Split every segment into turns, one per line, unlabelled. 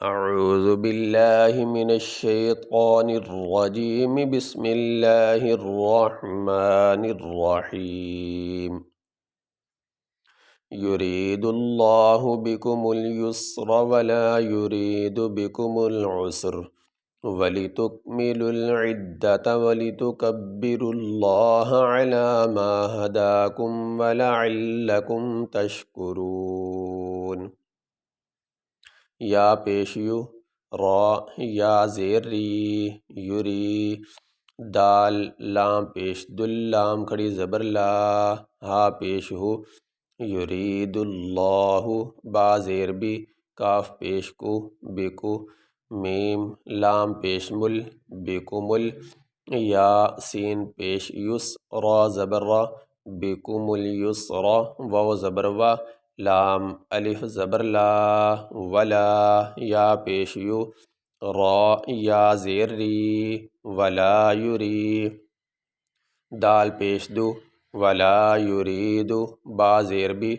اعوذ باللہ من الشیطان الرجیم بسم اللہ الرحمن الرحیم یرید اللہ بکم اليسر ولا یرید بکم العسر وَلِتُكْمِلُوا الْعِدَّةَ وَلِتُكَبِّرُوا اللَّهَ عَلَى مَا هَدَاكُمْ وَلَعَلَّكُمْ تَشْكُرُونَ یا پیشیو را یا زیر ری یوری دال لام پیش دل لام کھڑی زبر لا ہا پیش ہو یرید اللہ با زیر بی کاف پیش کو بکو میم لام پیش مل بکم ال یا سین پیش یس را زبر را بکم الیسرا واو زبر وا لام الف زبر لا ولا یا پیش یو را یا زیر ری ولا یری دال پیش دو ولا یریدو با زیر بی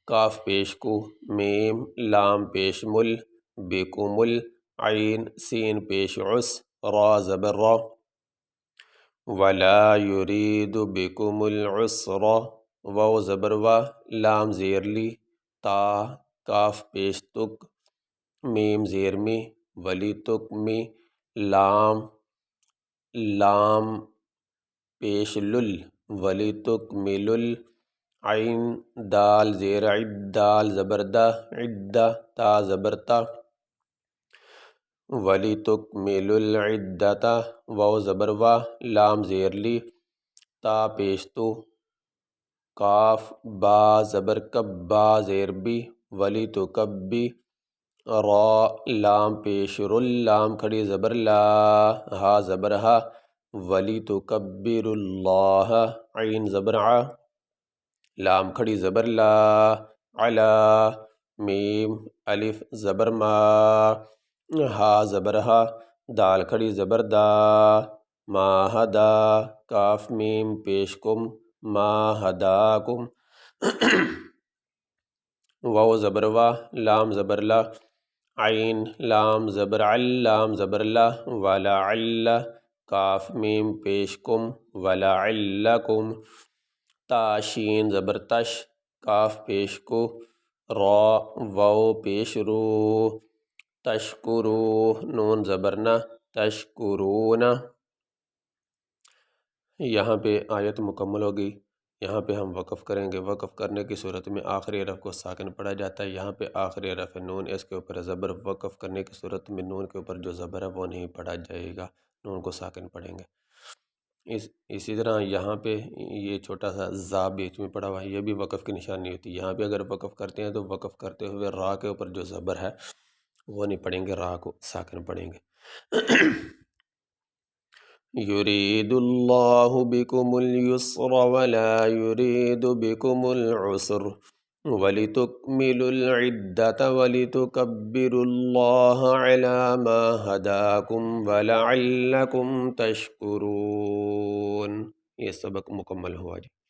کاف پیش کو میم لام پیش مل بکم ال عین سین پیش عس را زبر را ولا یرید بکم العسر واو زبر وا لام زیر لی تا کاف پیش تک میم زیر می ولی تک می لام پیش لل ولی تک ملل عین دال زیر عد دال زبردہ عدہ تا زبرتا ولی تکملوا العدۃ واو زبر وا لام زیر لی تا پیش تو کاف با زبر کب با زیر بی ولی تکبی را لام پیش رل لام کھڑی زبر لا ہا زبر ہا ولی تکبر اللہ عین زبر ع لام کھڑی زبر لا علا میم الف زبر ما ہا زبر ہا دال کھڑی زبر دا ما ہدا کاف میم پیش کم ما ہداکم واو زبر وا لام زبر لا عین لام زبر عل لام زبر لا ولعل کاف میم پیش کم ولعلکم تا شین زبر تش کاف پیش کو را واو پیش رو تشکرو نون زبرنا تشکرون یہاں پہ آیت مکمل ہوگی۔ یہاں پہ ہم وقف کریں گے۔ وقف کرنے کی صورت میں آخری حرف کو ساکن پڑھا جاتا ہے۔ یہاں پہ آخری حرف نون، اس کے اوپر زبر۔ وقف کرنے کی صورت میں نون کے اوپر جو زبر ہے وہ نہیں پڑھا جائے گا، نون کو ساکن پڑھیں گے۔ اسی طرح یہاں پہ یہ چھوٹا سا زا بیچ میں پڑا ہوا ہے، یہ بھی وقف کی نشانی ہوتی ہے۔ یہاں پہ اگر وقف کرتے ہیں تو وقف کرتے ہوئے را کے اوپر جو زبر ہے وہ نہیں پڑھیں گے، را کو ساکن پڑھیں گے۔ یرید اللہ بکم اليسر ولا یرید بکم العسر وَلِتُكْمِلُوا الْعِدَّةَ وَلِتُكَبِّرُوا اللَّهَ عَلَى مَا هَدَاكُمْ وَلَعَلَّكُمْ تَشْكُرُونَ۔ یہ سبق مکمل ہوا جی۔